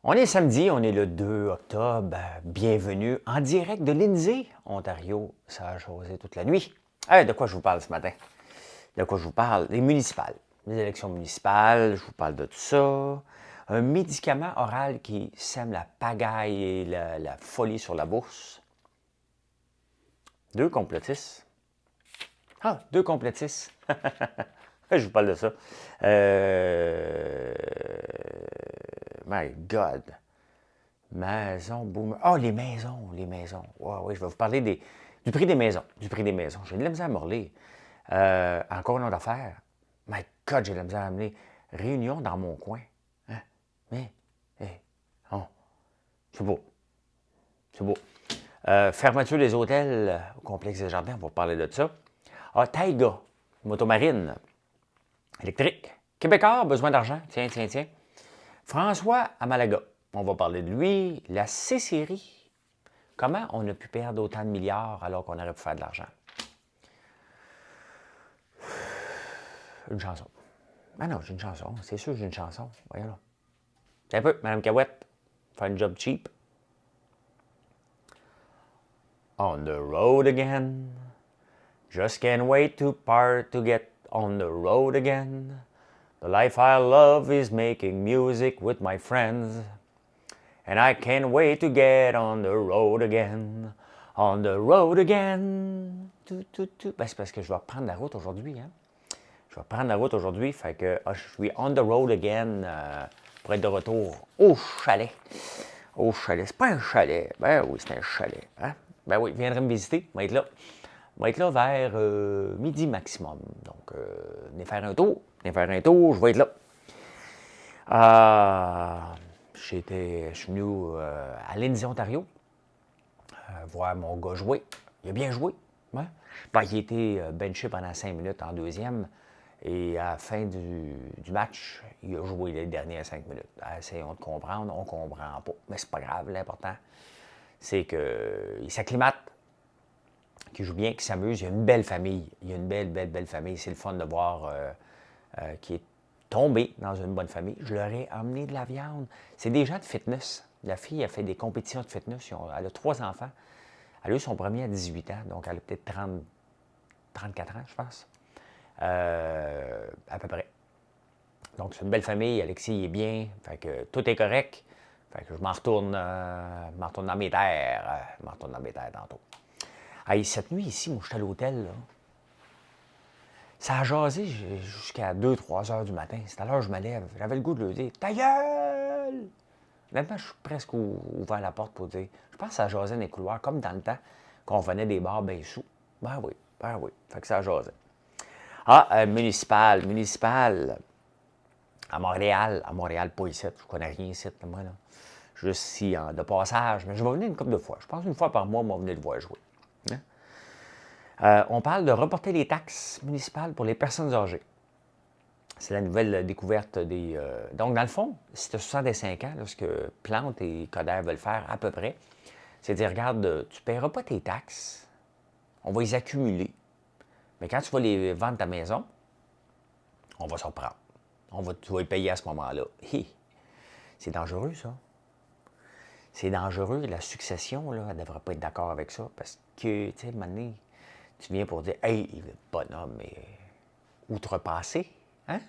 On est samedi, on est le 2 octobre. Bienvenue en direct de Lindsay, Ontario. Ça a jasé toute la nuit. De quoi je vous parle ce matin? De quoi je vous parle? Les municipales. Les élections municipales, je vous parle de tout ça. Un médicament oral qui sème la pagaille et la folie sur la bourse. Deux complotistes. Deux complotistes. Je vous parle de ça. My God. Maison, boom. Les maisons, les maisons. Oui, je vais vous parler du prix des maisons. Du prix des maisons. J'ai de la misère à morler. Encore une autre affaire. My God, j'ai de la misère à amener. Réunion dans mon coin. Hein? Mais, hey, oh, c'est beau. C'est beau. Fermeture des hôtels au complexe des jardins, on va parler de ça. Taiga, motomarine, électrique. Québécois, besoin d'argent. Tiens, tiens, tiens. François à Malaga. On va parler de lui. La C-Série. Comment on a pu perdre autant de milliards alors qu'on aurait pu faire de l'argent? Une chanson. Non, j'ai une chanson. C'est sûr, j'ai une chanson. Voyons là. Un peu, Mme Cahouette. Faire un job cheap. On the road again. Just can't wait to part to get on the road again. The life I love is making music with my friends. And I can't wait to get on the road again. On the road again. C'est parce que je vais reprendre la route aujourd'hui. Hein? Je vais prendre la route aujourd'hui. Fait que je suis on the road again pour être de retour au chalet. Au chalet. C'est pas un chalet. Ben oui, c'est un chalet. Hein? Ben oui, viendrez me visiter. Je vais être là. Je vais être là vers midi maximum. Donc, venez faire un tour. Venez faire un tour. Je vais être là. Je suis venu à Lindsay, Ontario, voir mon gars jouer. Il a bien joué. Hein? Ben, il a été benché pendant 5 minutes en deuxième. Et à la fin du match, il a joué les dernières 5 minutes. Essayons de comprendre, on ne comprend pas. Mais c'est pas grave, l'important, c'est qu'il s'acclimate, qu'il joue bien, qu'il s'amuse. Il y a une belle famille. Il y a une belle, belle, belle famille. C'est le fun de voir qu'il est tombé dans une bonne famille. Je leur ai emmené de la viande. C'est des gens de fitness. La fille a fait des compétitions de fitness. Elle a 3 enfants. Elle a eu son premier à 18 ans, donc elle a peut-être 34 ans, je pense. À peu près. Donc, c'est une belle famille. Alexis est bien. Fait que tout est correct. Fait que je m'en retourne dans mes terres. Je m'en retourne dans mes terres tantôt. Cette nuit ici, moi, je suis à l'hôtel, là. Ça a jasé jusqu'à 2-3 heures du matin. C'est à l'heure que je me lève. J'avais le goût de lui dire « Ta gueule! » Maintenant, je suis presque ouvert la porte pour dire « Je pense que ça jasait dans les couloirs, comme dans le temps qu'on venait des bars bien sous. » Ben oui. Fait que ça jasait. Municipal. À Montréal, pas ici. Je connais rien ici, moi, là. Juste ici, de passage. Mais je vais venir une couple de fois. Je pense une fois par mois, on va venir le voir jouer. On parle de reporter les taxes municipales pour les personnes âgées. C'est la nouvelle découverte des... Donc, dans le fond, si tu as 65 ans, là, ce que Plante et Coderre veulent faire à peu près, c'est dire, regarde, tu ne paieras pas tes taxes, on va les accumuler. Mais quand tu vas les vendre ta maison, on va s'en prendre. Tu vas les payer à ce moment-là. C'est dangereux, ça. C'est dangereux. La succession, là, elle ne devrait pas être d'accord avec ça. Parce que, tu sais, à un moment donné, tu viens pour dire, hey, le bonhomme est outrepassé. Hein?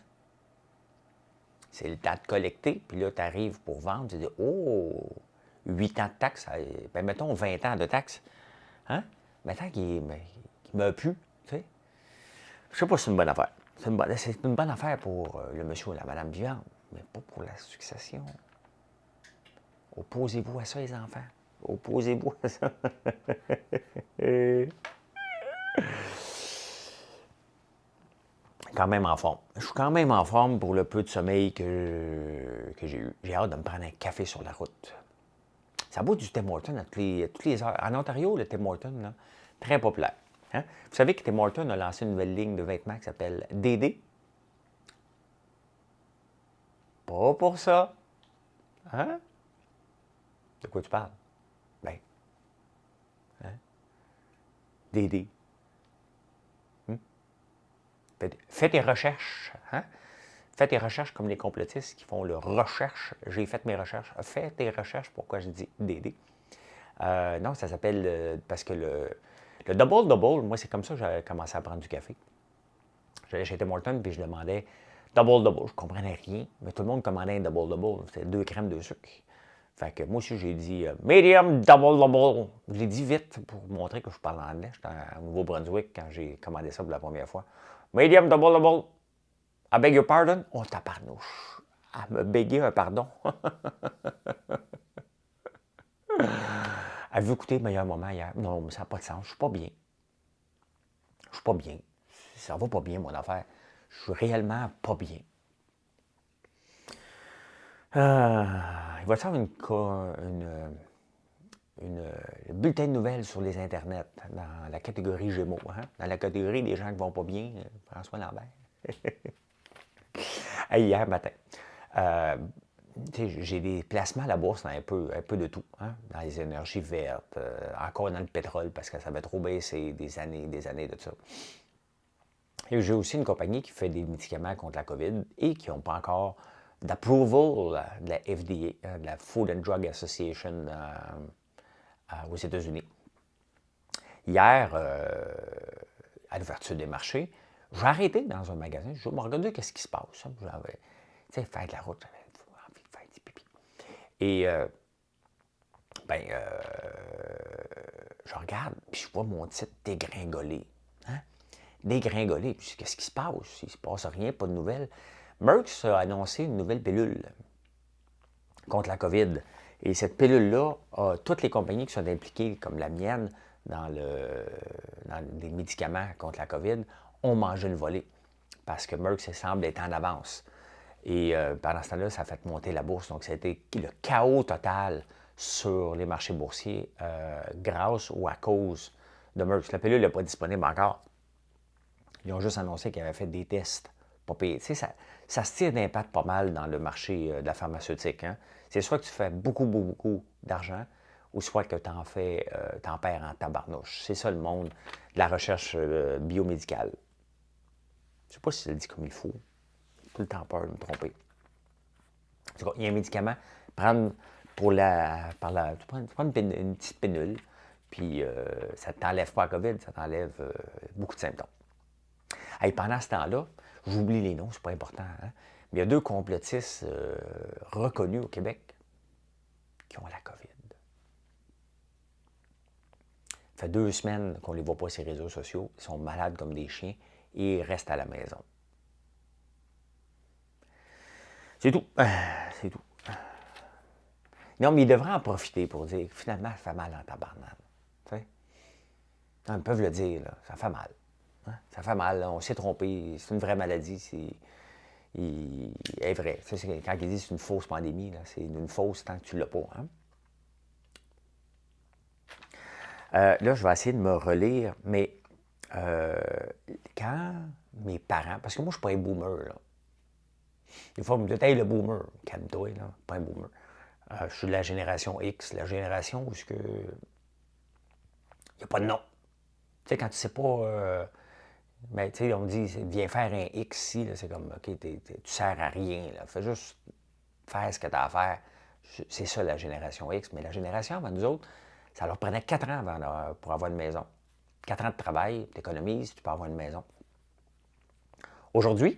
C'est le temps de collecter. Puis là, tu arrives pour vendre. Tu dis, 8 ans de taxes. Ben, mettons 20 ans de taxes. Hein? Mettons qu'il ne meurt plus. Tu sais? Je sais pas si c'est une bonne affaire. C'est une bonne affaire pour le monsieur ou la madame vivante, mais pas pour la succession. Opposez-vous à ça, les enfants. Opposez-vous à ça. Quand même en forme. Je suis quand même en forme pour le peu de sommeil que j'ai eu. J'ai hâte de me prendre un café sur la route. Ça bout du Tim Hortons à toutes les heures. En Ontario, le Tim Hortons, là, très populaire. Hein? Vous savez que Tim Hortons a lancé une nouvelle ligne de vêtements qui s'appelle DD? Pas pour ça. Hein? De quoi tu parles? Ben, hein? DD. Fais tes recherches. Hein? Fais tes recherches comme les complotistes qui font leurs recherches. J'ai fait mes recherches. Fais tes recherches. Pourquoi je dis DD? Non, ça s'appelle... parce que le double-double, moi, c'est comme ça que j'ai commencé à prendre du café. J'allais chez Tim Hortons, puis je demandais double-double. Je ne comprenais rien, mais tout le monde commandait un double-double. C'était 2 crèmes, 2 sucres. Fait que moi aussi, j'ai dit medium double-double. Je l'ai dit vite pour montrer que je parle anglais. J'étais au Nouveau-Brunswick quand j'ai commandé ça pour la première fois. Medium double-double. I beg your pardon? Oh, tabarnouche. Elle me bégait un pardon. Avez-vous écouté Meilleur moment hier? Non, mais ça n'a pas de sens. Je suis pas bien. Je suis pas bien. Ça va pas bien, mon affaire. Je suis réellement pas bien. Il va y avoir une bulletin de nouvelles sur les internets dans la catégorie Gémeaux. Hein? Dans la catégorie des gens qui vont pas bien, François Lambert. Hey, hier matin, j'ai des placements à la bourse dans un peu de tout. Hein? Dans les énergies vertes, encore dans le pétrole parce que ça avait trop baissé des années de ça. Et j'ai aussi une compagnie qui fait des médicaments contre la COVID et qui n'ont pas encore d'approval de la FDA, de la Food and Drug Association aux États-Unis. Hier, à l'ouverture des marchés, j'ai arrêté dans un magasin, je me regardais qu'est-ce qui se passe. J'avais, tu sais, faire de la route, j'avais envie de faire du pipi. Et, je regarde, puis je vois mon titre dégringoler. Hein? Dégringoler, puis qu'est-ce qui se passe? Il ne se passe rien, pas de nouvelles. Merck a annoncé une nouvelle pilule contre la COVID. Et cette pilule-là, toutes les compagnies qui sont impliquées, comme la mienne, dans les médicaments contre la COVID, ont mangé une volée. Parce que Merck semble être en avance. Et pendant ce temps-là, ça a fait monter la bourse. Donc, ça a été le chaos total sur les marchés boursiers grâce ou à cause de Merck. La pilule n'est pas disponible encore. Ils ont juste annoncé qu'ils avaient fait des tests. Pas payés. Tu sais, ça se tire d'impact pas mal dans le marché de la pharmaceutique. Hein? C'est soit que tu fais beaucoup d'argent, ou soit que tu en perds en tabarnouche. C'est ça le monde de la recherche biomédicale. Je ne sais pas si je le dis comme il faut. J'ai tout le temps peur de me tromper. En tout cas, il y a un médicament, prendre tu prends une petite pénule, puis ça ne t'enlève pas la COVID, ça t'enlève beaucoup de symptômes. Hey, pendant ce temps-là, j'oublie les noms, c'est pas important, hein? Mais il y a 2 complotistes reconnus au Québec qui ont la COVID. Ça fait 2 semaines qu'on ne les voit pas sur les réseaux sociaux. Ils sont malades comme des chiens et ils restent à la maison. C'est tout. C'est tout. Non, mais ils devraient en profiter pour dire finalement, ça fait mal en tabarnak. Tu sais? Non, ils peuvent le dire, là, ça fait mal. Hein? Ça fait mal, là, on s'est trompé, c'est une vraie maladie, c'est vrai. Tu sais, quand ils disent que c'est une fausse pandémie, c'est une fausse tant que tu ne l'as pas. Hein? Là, je vais essayer de me relire, mais quand mes parents, parce que moi, je ne suis pas un boomer, là. Des fois, on me dit, hey, le boomer, calme-toi, là, pas un boomer. Je suis de la génération X, la génération où il n'y a pas de nom. Tu sais, quand tu ne sais pas, mais tu sais, on me dit, viens faire un X ici, c'est comme, OK, tu sers à rien, là. Fais juste faire ce que tu as à faire. C'est ça, la génération X. Mais la génération avant nous autres, ça leur prenait 4 ans pour avoir une maison. 4 ans de travail, tu économises, tu peux avoir une maison. Aujourd'hui,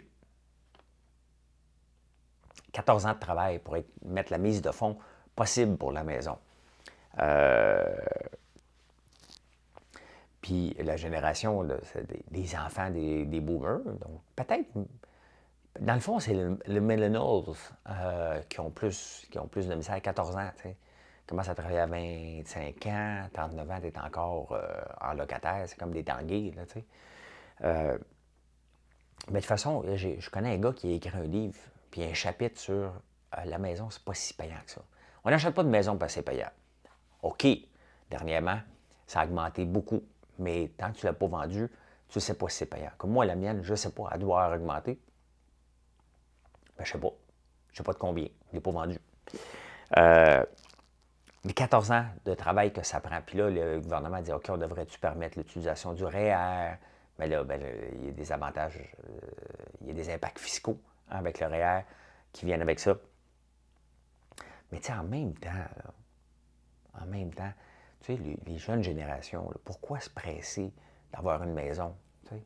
14 ans de travail pour mettre la mise de fonds possible pour la maison. Puis la génération, là, c'est des enfants des boomers. Donc peut-être, dans le fond, c'est le millennials qui ont plus de misère. 14 ans, tu sais. Commence à travailler à 25 ans, 39 ans, tu es encore en locataire. C'est comme des tangués, là, tu sais. Mais de toute façon, je connais un gars qui a écrit un livre, puis un chapitre sur la maison, c'est pas si payant que ça. On n'achète pas de maison parce que c'est payant. OK, dernièrement, ça a augmenté beaucoup, mais tant que tu ne l'as pas vendu, tu ne sais pas si c'est payant. Comme moi, la mienne, je ne sais pas, elle doit augmenter. Ben, je ne sais pas. Je ne sais pas de combien. Je ne l'ai pas vendu. Les 14 ans de travail que ça prend. Puis là, le gouvernement dit, OK, on devrait-tu permettre l'utilisation du REER? Mais là, il y a des avantages, il y a des impacts fiscaux hein, avec le REER qui viennent avec ça. Mais tu sais, en même temps, tu sais, les jeunes générations, là, pourquoi se presser d'avoir une maison? Tu sais?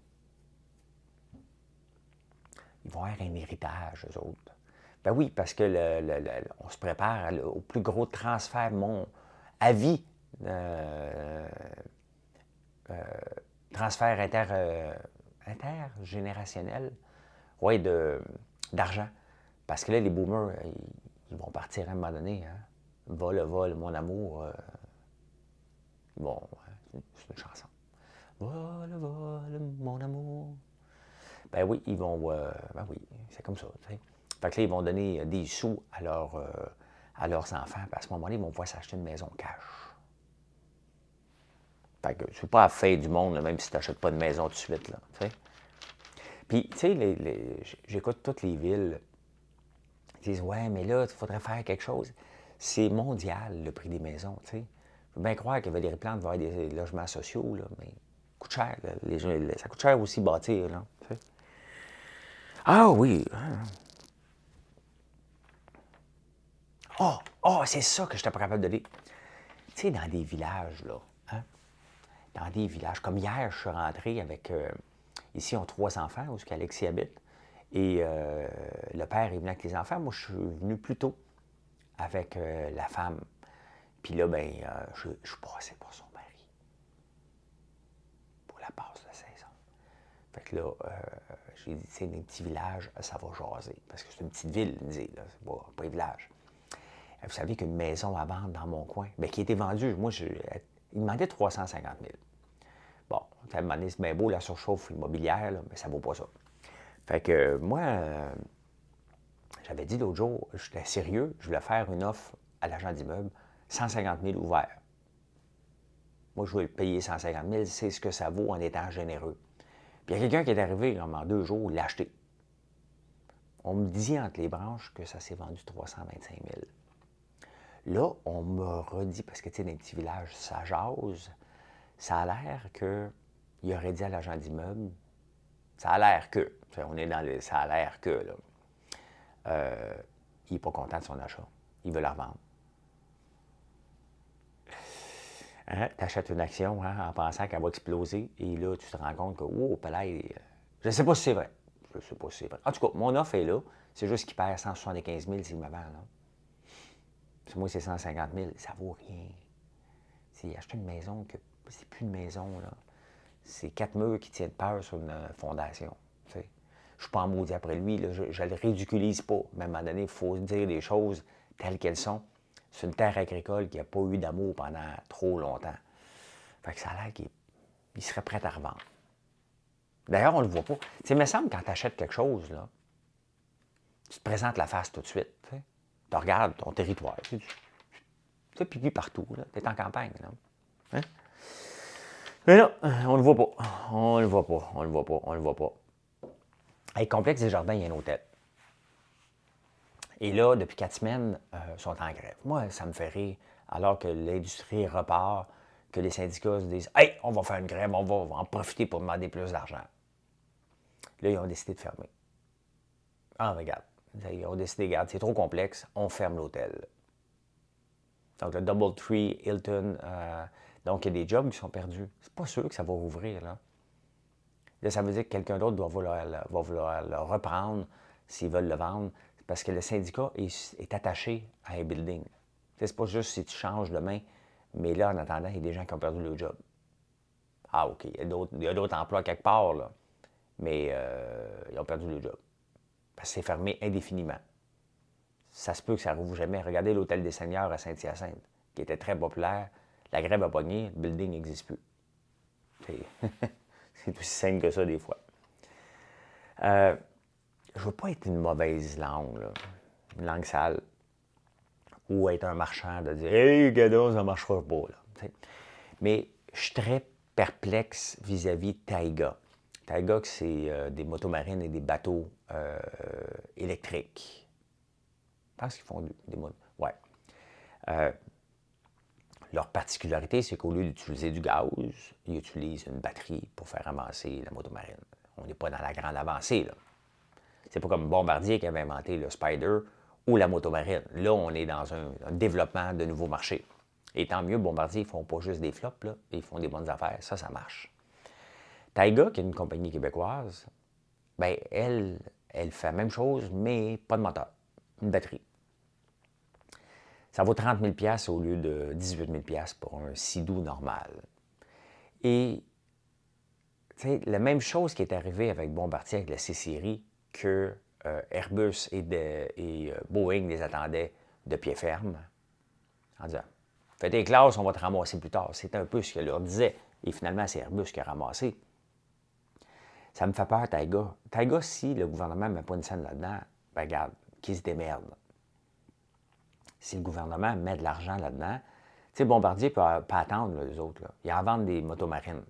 Ils vont avoir un héritage, eux autres. Ben oui, parce que on se prépare au plus gros transfert à vie, transfert intergénérationnel, oui, d'argent. Parce que là, les boomers, ils vont partir à un moment donné. Hein? Vol, mon amour. Bon, c'est une chanson. Vol, mon amour. Ben oui, ils vont. Ben oui, c'est comme ça. Tu sais. Fait que là, ils vont donner des sous à leurs enfants. Puis à ce moment-là, ils vont pouvoir s'acheter une maison cash. Fait que c'est pas la fin du monde, là, même si tu n'achètes pas de maison tout de suite. Là, tu sais. Puis, tu sais, j'écoute toutes les villes. Ils disent, ouais, mais là, il faudrait faire quelque chose. C'est mondial, le prix des maisons, tu sais. Je peux bien croire que Valérie Plante va avoir des logements sociaux, là, mais ça coûte cher. Là. Ça coûte cher aussi bâtir, là, tu sais. Ah oui! C'est ça que je n'étais pas capable de dire. Tu sais, dans des villages, là, hein? Dans des villages, comme hier, je suis rentré avec... ici, on a 3 enfants, où Alexis habite. Et le père est venu avec les enfants. Moi, je suis venu plus tôt avec la femme. Puis là, ben, je suis passé pour son mari. Pour la passe de saison. Fait que là, j'ai dit, c'est des petits villages, ça va jaser. Parce que c'est une petite ville, disait, là, c'est pas un village. Vous savez qu'une maison à vendre dans mon coin, bien, qui a été vendue, moi, il demandait 350 000. Bon, à un moment donné, c'est bien beau la surchauffe immobilière, là, mais ça vaut pas ça. Fait que moi, j'avais dit l'autre jour, j'étais sérieux, je voulais faire une offre à l'agent d'immeuble, 150 000 ouverts. Moi, je vais le payer 150 000, c'est ce que ça vaut en étant généreux. Puis il y a quelqu'un qui est arrivé, comme en 2 jours, il l'a acheté. On me dit entre les branches que ça s'est vendu 325 000. Là, on me redit, parce que tu sais, dans les petits villages, ça jase, ça a l'air qu'il aurait dit à l'agent d'immeuble, ça a l'air que, on est dans le ça a l'air que, là. Il n'est pas content de son achat. Il veut la revendre. Hein? Tu achètes une action en pensant qu'elle va exploser et là, tu te rends compte que, palais, je ne sais pas si c'est vrai. Je ne sais pas si c'est vrai. En tout cas, mon offre est là. C'est juste qu'il perd 175 000 s'il me vend. Moi, c'est 150 000. Ça ne vaut rien. S'il achète une maison, que c'est plus une maison, là. C'est 4 murs qui tiennent peur sur une fondation. T'sais. Je ne suis pas en maudit après lui, là, je ne le ridiculise pas. Mais à un moment donné, il faut dire les choses telles qu'elles sont. C'est une terre agricole qui n'a pas eu d'amour pendant trop longtemps. Fait que ça a l'air qu'il serait prêt à revendre. D'ailleurs, on ne le voit pas. Tu sais, il me semble quand tu achètes quelque chose, là, tu te présentes la face tout de suite. T'sais. Tu regardes ton territoire. Tu fais pipi partout. Tu es en campagne. Là. Hein? Mais là, on ne le voit pas. On ne le voit pas. On ne le voit pas. On ne le voit pas. Avec Complexe des Jardins, il y a un hôtel. Et là, depuis 4 semaines, ils sont en grève. Moi, ça me fait rire, alors que l'industrie repart, que les syndicats se disent « Hey, on va faire une grève, on va en profiter pour demander plus d'argent. » Là, ils ont décidé de fermer. Ah, regarde. Ils ont décidé, regarde, c'est trop complexe, on ferme l'hôtel. Donc, le Doubletree, Hilton, donc il y a des jobs qui sont perdus. C'est pas sûr que ça va rouvrir, là. Là, ça veut dire que quelqu'un d'autre va vouloir le reprendre s'ils veulent le vendre, parce que le syndicat est attaché à un building. C'est pas juste si tu changes demain, mais là, en attendant, il y a des gens qui ont perdu leur job. Ah, OK, il y a d'autres emplois quelque part, là, mais ils ont perdu leur job. Parce que c'est fermé indéfiniment. Ça se peut que ça ne rouvre jamais. Regardez l'Hôtel des Seigneurs à Saint-Hyacinthe, qui était très populaire. La grève a pogné, le building n'existe plus. C'est aussi simple que ça, des fois. Je ne veux pas être une mauvaise langue, là. Une langue sale, ou être un marchand de dire « Hey, gadon, ça ne marchera pas. » Mais je suis très perplexe vis-à-vis de Taiga. Taiga, c'est des motomarines et des bateaux électriques. Je pense qu'ils font des motos. Ouais. Leur particularité, c'est qu'au lieu d'utiliser du gaz, ils utilisent une batterie pour faire avancer la motomarine. On n'est pas dans la grande avancée, là. C'est pas comme Bombardier qui avait inventé le Spider ou la motomarine. Là, on est dans un développement de nouveaux marchés. Et tant mieux, Bombardier, ils font pas juste des flops, là, ils font des bonnes affaires. Ça marche. Taiga, qui est une compagnie québécoise, ben elle fait la même chose, mais pas de moteur, une batterie. Ça vaut 30 000 au lieu de 18 000 pour un Sea-Doo normal. Et la même chose qui est arrivée avec Bombardier, avec la C-Série, que Airbus et Boeing les attendaient de pied ferme, en disant « Faites tes classes, on va te ramasser plus tard ». C'est un peu ce que leur disait. Et finalement, c'est Airbus qui a ramassé. Ça me fait peur, Taiga. Taiga, si le gouvernement ne met pas une scène là-dedans, ben regarde, qu'ils se démerdent. Si le gouvernement met de l'argent là-dedans, tu sais, Bombardier peut attendre, là, les autres. Là. Ils en vendent des motomarines.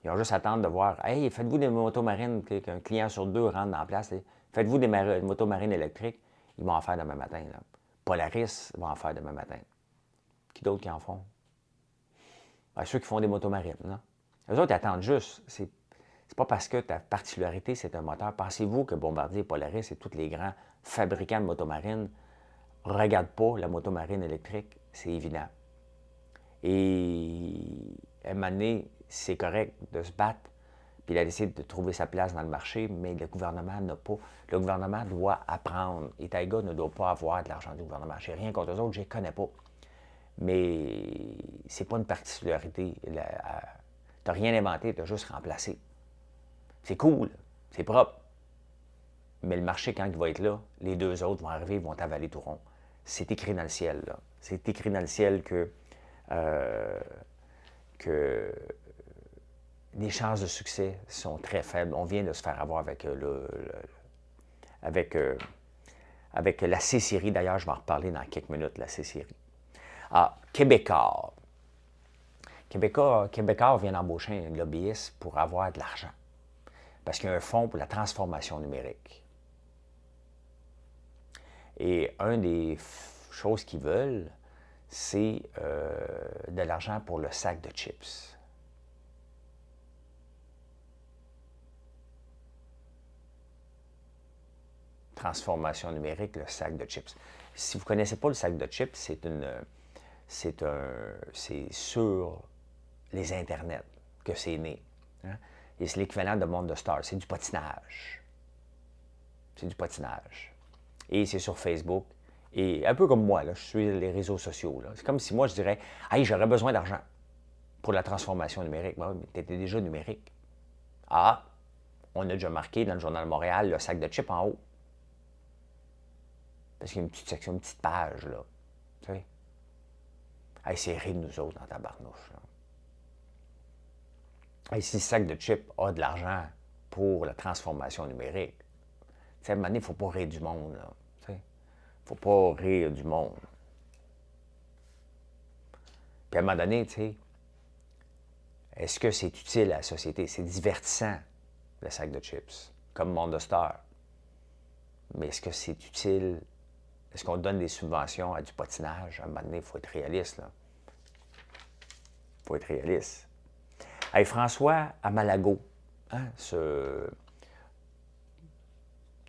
Ils ont juste à attendre de voir, hey, faites-vous des motomarines, qu'un client sur deux rentre dans la place. Faites-vous des motomarines électriques. Ils vont en faire demain matin. Là. Polaris va en faire demain matin. Qui d'autres qui en font? Ben, ceux qui font des motomarines. Là. Eux autres, ils attendent juste. C'est pas parce que ta particularité, c'est un moteur. Pensez-vous que Bombardier, Polaris et tous les grands fabricants de motomarines ne regardent pas la motomarine électrique? C'est évident. Et à un moment donné, c'est correct de se battre, puis il a décidé de trouver sa place dans le marché, mais le gouvernement n'a pas. Le gouvernement doit apprendre. Et Taiga ne doit pas avoir de l'argent du gouvernement. Je n'ai rien contre eux autres, je ne les connais pas. Mais c'est pas une particularité. Tu n'as rien inventé, tu as juste remplacé. C'est cool, c'est propre. Mais le marché, quand il va être là, les deux autres vont arriver, ils vont avaler tout rond. C'est écrit dans le ciel, là. C'est écrit dans le ciel que les chances de succès sont très faibles. On vient de se faire avoir avec, avec la C-Série. D'ailleurs, je vais en reparler dans quelques minutes, la C-Série. Ah, Québécois. Québécois vient d'embaucher un lobbyiste pour avoir de l'argent. Parce qu'il y a un fonds pour la transformation numérique. Et une des choses qu'ils veulent, c'est de l'argent pour le sac de chips. Transformation numérique, le sac de chips. Si vous ne connaissez pas le sac de chips, c'est sur les internets que c'est né. Hein? Et c'est l'équivalent de Monde de Star. C'est du patinage. C'est du patinage. Et c'est sur Facebook. Et un peu comme moi, là, je suis les réseaux sociaux. Là. C'est comme si moi, je dirais « Hey, j'aurais besoin d'argent pour la transformation numérique. » Ben, mais tu étais déjà numérique. Ah, on a déjà marqué dans le Journal de Montréal le sac de chips en haut. Parce qu'il y a une petite section, une petite page, là. Tu sais? Hey, c'est rire de nous autres dans ta barnouche. Hey, si le sac de chips a de l'argent pour la transformation numérique, tu sais, à un moment donné, il ne faut pas rire du monde, là. Tu sais? Il ne faut pas rire du monde. Puis à un moment donné, tu sais, est-ce que c'est utile à la société? C'est divertissant, le sac de chips, comme Monde de Star. Mais est-ce que c'est utile? Est-ce qu'on donne des subventions à du patinage? À un moment donné, il faut être réaliste, là. Il faut être réaliste. Hey, François Amalago, hein, ce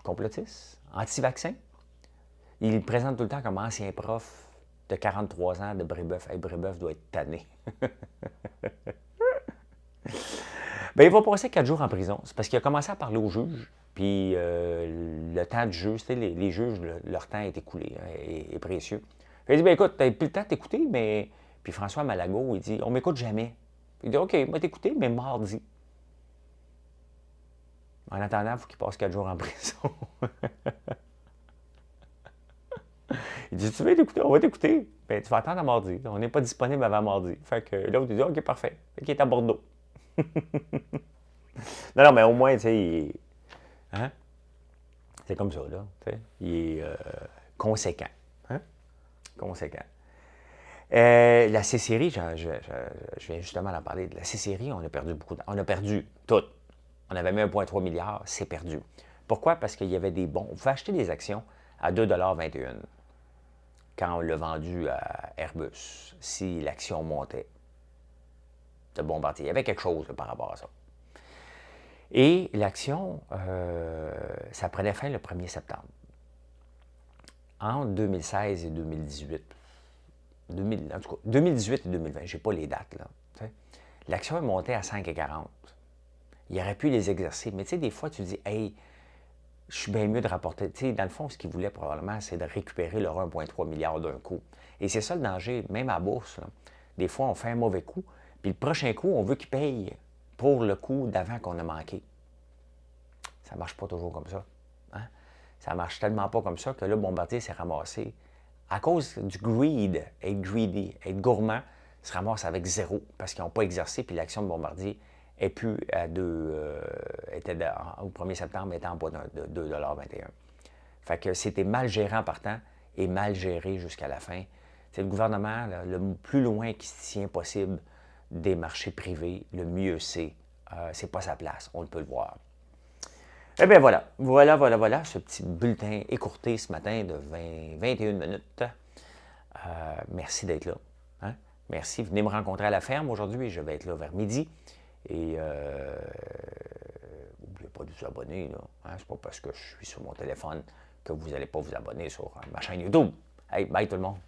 complotiste, anti-vaccin, il présente tout le temps comme ancien prof de 43 ans de Brébeuf. Hey, Brébeuf doit être tanné. Bien, il va passer 4 jours en prison. C'est parce qu'il a commencé à parler aux juges. Puis le temps du juge, les juges, leur temps est écoulé, hein, est précieux. Il a dit, bien écoute, t'as plus le temps de t'écouter, mais... Puis François Malago, il dit, on m'écoute jamais. Il dit, OK, moi t'écouter, mais mardi. En attendant, il faut qu'il passe 4 jours en prison. Il dit, tu veux t'écouter? On va t'écouter. Bien, tu vas attendre à mardi. On n'est pas disponible avant mardi. Fait que l'autre, il dit, OK, parfait. Fait qu'il est à Bordeaux. Non, mais au moins, tu sais, hein? C'est comme ça, là. T'sais. Il est conséquent. Hein? Conséquent. La C-Série, je viens justement d'en parler. La C-Série, on a perdu beaucoup. On a perdu tout. On avait mis 1,3 milliard, c'est perdu. Pourquoi? Parce qu'il y avait des bons. On pouvait acheter des actions à 2,21 $ quand on l'a vendu à Airbus, si l'action montait de Bombardier. Il y avait quelque chose là, par rapport à ça. Et l'action, ça prenait fin le 1er septembre. Entre 2016 et 2018, en tout cas, 2018 et 2020, je n'ai pas les dates, là. L'action est montée à 5,40. Il aurait pu les exercer. Mais tu sais, des fois, tu dis, hey, je suis bien mieux de rapporter. Tu sais, dans le fond, ce qu'ils voulaient probablement, c'est de récupérer leur 1,3 milliard d'un coup. Et c'est ça le danger, même à la bourse, là. Des fois, on fait un mauvais coup, puis le prochain coup, on veut qu'ils payent pour le coup d'avant qu'on a manqué. Ça ne marche pas toujours comme ça. Hein? Ça ne marche tellement pas comme ça que là, Bombardier s'est ramassé. À cause du greed, être greedy, être gourmand, se ramasse avec zéro parce qu'ils n'ont pas exercé, puis l'action de Bombardier est plus à 2, au 1er septembre, était en bas de 2,21 $. Fait que c'était mal géré en partant et mal géré jusqu'à la fin. C'est le gouvernement, là, le plus loin qui se tient possible des marchés privés, le mieux c'est. C'est pas sa place, on peut le voir. Eh bien voilà, ce petit bulletin écourté ce matin de 21 minutes. Merci d'être là. Hein? Merci. Venez me rencontrer à la ferme aujourd'hui. Je vais être là vers midi. Et n'oubliez pas de vous abonner. Hein? C'est pas parce que je suis sur mon téléphone que vous n'allez pas vous abonner sur ma chaîne YouTube. Hey, bye tout le monde.